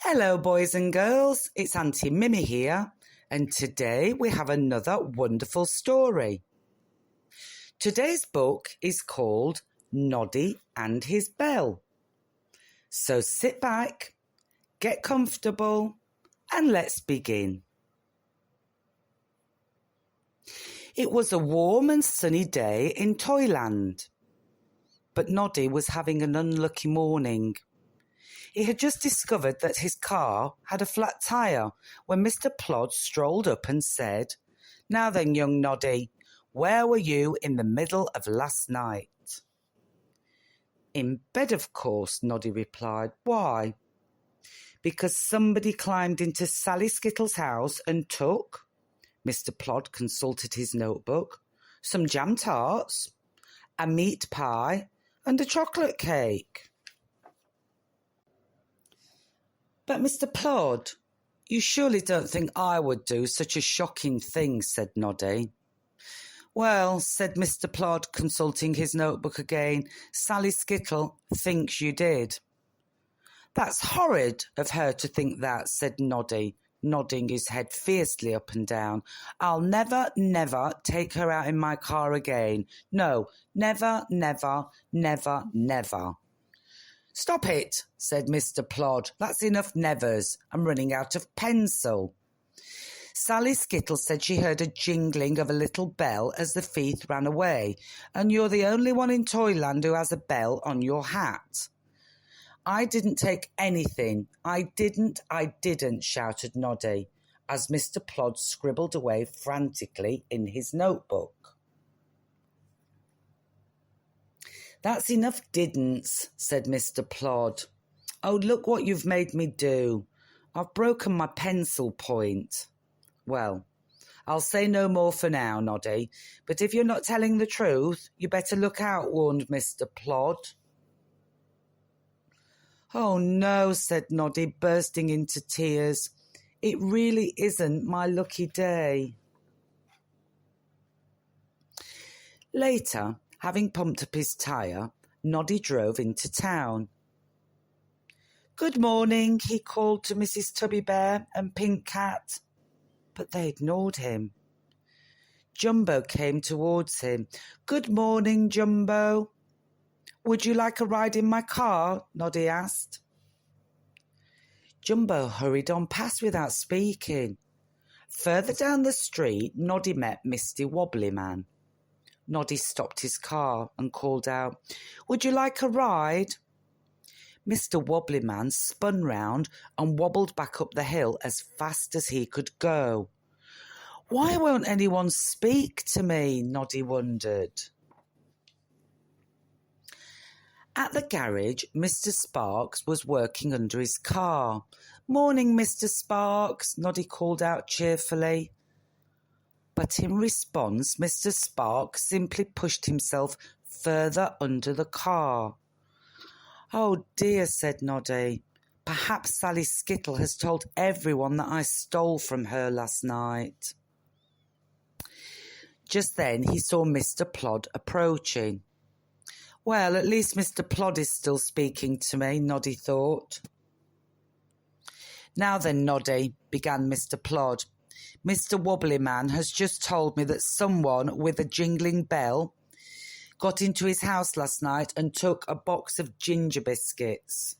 Hello boys and girls, it's Aunty Mimmi here, and today we have another wonderful story. Today's book is called Noddy and His Bell. So sit back, get comfortable, and let's begin. It was a warm and sunny day in Toyland, but Noddy was having an unlucky morning. He had just discovered that his car had a flat tyre when Mr. Plod strolled up and said, "Now then, young Noddy, where were you in the middle of last night?" "In bed, of course," Noddy replied. "Why?" "Because somebody climbed into Sally Skittle's house and took," Mr. Plod consulted his notebook, "some jam tarts, a meat pie, and a chocolate cake." "But Mr. Plod, you surely don't think I would do such a shocking thing," said Noddy. "Well," said Mr. Plod, consulting his notebook again, "Sally Skittle thinks you did." "That's horrid of her to think that," said Noddy, nodding his head fiercely up and down. "I'll never, never take her out in my car again. No, never, never, never, never." "Stop it," said Mr. Plod. "That's enough nevers. I'm running out of pencil." "Sally Skittle said she heard a jingling of a little bell as the thief ran away, and you're the only one in Toyland who has a bell on your hat." "I didn't take anything. I didn't," shouted Noddy, as Mr. Plod scribbled away frantically in his notebook. "That's enough didn'ts," said Mr. Plod. "Oh, look what you've made me do. I've broken my pencil point." "Well, I'll say no more for now, Noddy, but if you're not telling the truth, you better look out," warned Mr. Plod. "Oh no," said Noddy, bursting into tears. "It really isn't my lucky day." Later, having pumped up his tyre, Noddy drove into town. "Good morning," he called to Mrs. Tubby Bear and Pink Cat, but they ignored him. Jumbo came towards him. "Good morning, Jumbo." "Would you like a ride in my car?" Noddy asked. Jumbo hurried on past without speaking. Further down the street, Noddy met Mr. Wobbly Man. Noddy stopped his car and called out, "Would you like a ride?" Mr. Wobbly Man spun round and wobbled back up the hill as fast as he could go. "Why won't anyone speak to me?" Noddy wondered. At the garage, Mr. Sparks was working under his car. "Morning, Mr. Sparks," Noddy called out cheerfully. But in response, Mr. Sparks simply pushed himself further under the car. "Oh dear," said Noddy. "Perhaps Sally Skittle has told everyone that I stole from her last night." Just then he saw Mr. Plod approaching. "Well, at least Mr. Plod is still speaking to me," Noddy thought. "Now then, Noddy," began Mr. Plod, "Mr. Wobbly Man has just told me that someone with a jingling bell got into his house last night and took a box of ginger biscuits."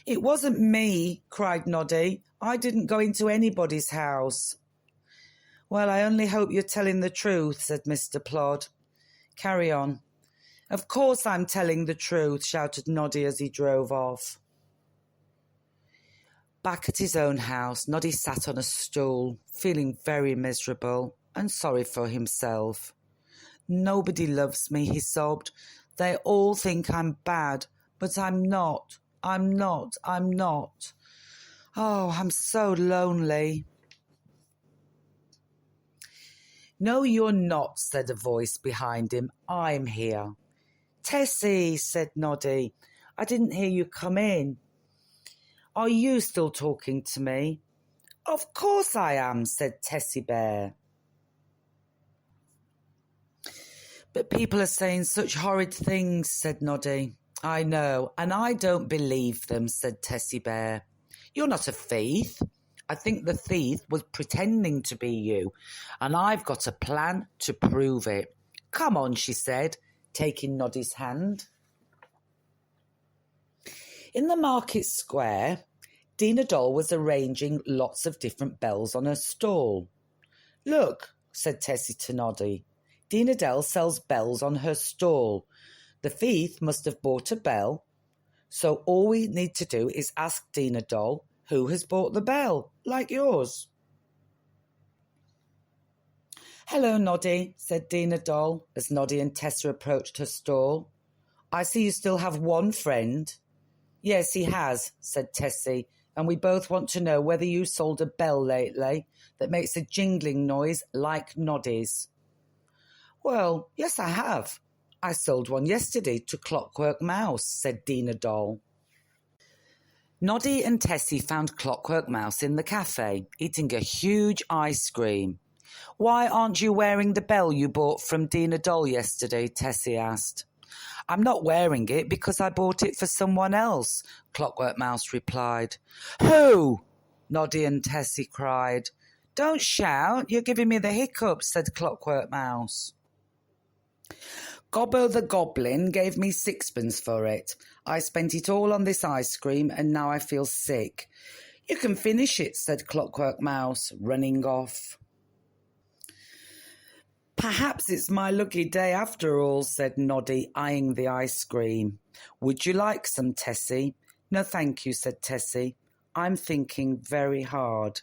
"It wasn't me," cried Noddy. "I didn't go into anybody's house." "Well, I only hope you're telling the truth," said Mr. Plod. "Carry on." "Of course I'm telling the truth," shouted Noddy as he drove off. Back at his own house, Noddy sat on a stool, feeling very miserable and sorry for himself. "Nobody loves me," he sobbed. "They all think I'm bad, but I'm not. I'm not. I'm not. Oh, I'm so lonely." "No, you're not," said a voice behind him. "I'm here." "Tessie," said Noddy, "I didn't hear you come in." "Are you still talking to me?" "Of course I am," said Tessie Bear. "But people are saying such horrid things," said Noddy. I know, and I don't believe them, said Tessie Bear. You're not a thief. I think the thief was pretending to be you, and I've got a plan to prove it. Come on, she said, taking Noddy's hand. In the market square, Dina Doll was arranging lots of different bells on her stall. Look, said Tessie to Noddy. Dina Doll sells bells on her stall. The thief must have bought a bell, so all we need to do is ask Dina Doll who has bought the bell, like yours. Hello, Noddy, said Dina Doll as Noddy and Tessa approached her stall. I see you still have one friend. Yes, he has, said Tessie, and we both want to know whether you sold a bell lately that makes a jingling noise like Noddy's. Well, yes, I have. I sold one yesterday to Clockwork Mouse, said Dina Doll. Noddy and Tessie found Clockwork Mouse in the cafe, eating a huge ice cream. Why aren't you wearing the bell you bought from Dina Doll yesterday? Tessie asked. I'm not wearing it because I bought it for someone else, Clockwork Mouse replied. Who? Noddy and Tessie cried. Don't shout, you're giving me the hiccups, said Clockwork Mouse. Gobbo the Goblin gave me sixpence for it. I spent it all on this ice cream and now I feel sick. You can finish it, said Clockwork Mouse, running off. Perhaps it's my lucky day after all, said Noddy, eyeing the ice cream. Would you like some, Tessie? No, thank you, said Tessie. I'm thinking very hard.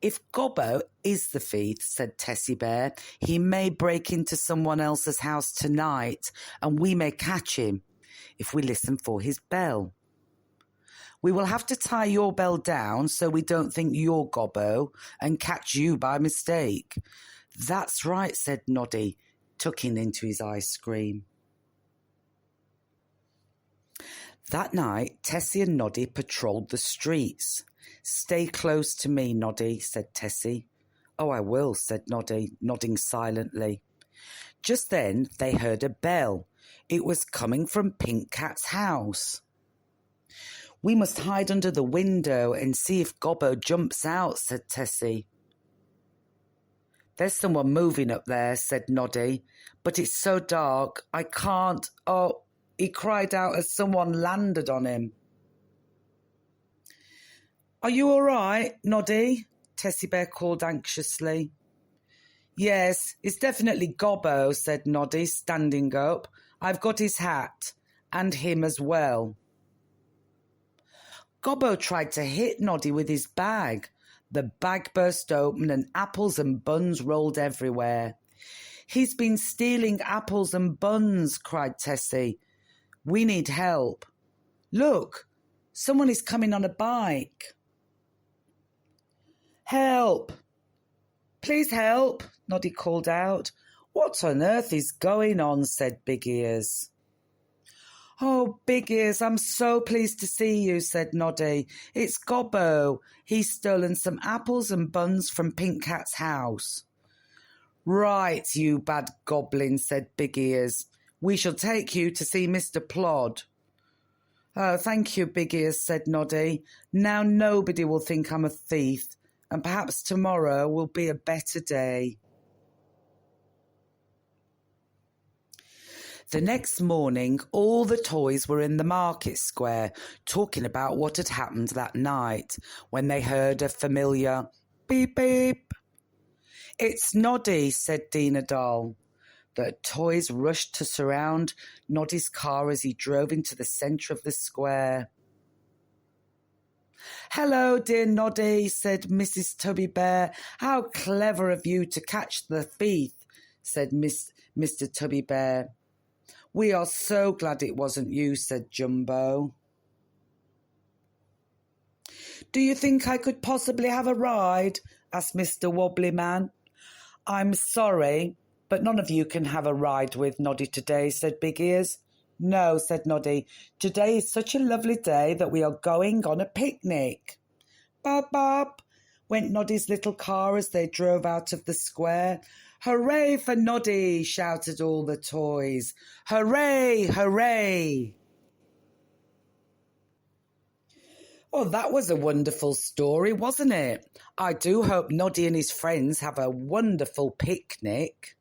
If Gobbo is the thief, said Tessie Bear, he may break into someone else's house tonight, and we may catch him if we listen for his bell. We will have to tie your bell down so we don't think you're Gobbo and catch you by mistake. That's right, said Noddy, tucking into his ice cream. That night, Tessie and Noddy patrolled the streets. Stay close to me, Noddy, said Tessie. Oh, I will, said Noddy, nodding silently. Just then they heard a bell. It was coming from Pink Cat's house. We must hide under the window and see if Gobbo jumps out, said Tessie. There's someone moving up there, said Noddy, but it's so dark, I can't. Oh, he cried out as someone landed on him. Are you all right, Noddy? Tessie Bear called anxiously. Yes, it's definitely Gobbo, said Noddy, standing up. I've got his hat, and him as well. Gobbo tried to hit Noddy with his bag. The bag burst open and apples and buns rolled everywhere. He's been stealing apples and buns, cried Tessie. We need help. Look, someone is coming on a bike. Help! Please help, Noddy called out. What on earth is going on, said Big Ears. Oh, Big Ears, I'm so pleased to see you, said Noddy. It's Gobbo. He's stolen some apples and buns from Pink Cat's house. Right, you bad goblin, said Big Ears. We shall take you to see Mr. Plod. Oh, thank you, Big Ears, said Noddy. Now nobody will think I'm a thief, and perhaps tomorrow will be a better day. The next morning, all the toys were in the market square, talking about what had happened that night, when they heard a familiar beep beep. It's Noddy, said Dina Doll. The toys rushed to surround Noddy's car as he drove into the centre of the square. Hello, dear Noddy, said Mrs. Tubby Bear. How clever of you to catch the thief, said Mr. Tubby Bear. We are so glad it wasn't you, said Jumbo. Do you think I could possibly have a ride? Asked Mr. Wobbly Man. I'm sorry, but none of you can have a ride with Noddy today, said Big Ears. No, said Noddy. Today is such a lovely day that we are going on a picnic. Bop, bop, went Noddy's little car as they drove out of the square. Hooray for Noddy, shouted all the toys. Hooray, hooray. Oh, that was a wonderful story, wasn't it? I do hope Noddy and his friends have a wonderful picnic.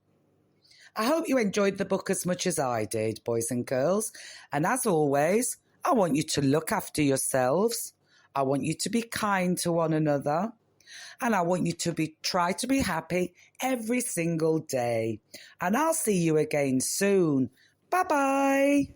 I hope you enjoyed the book as much as I did, boys and girls. And as always, I want you to look after yourselves. I want you to be kind to one another. And I want you to try to be happy every single day. And I'll see you again soon. Bye-bye.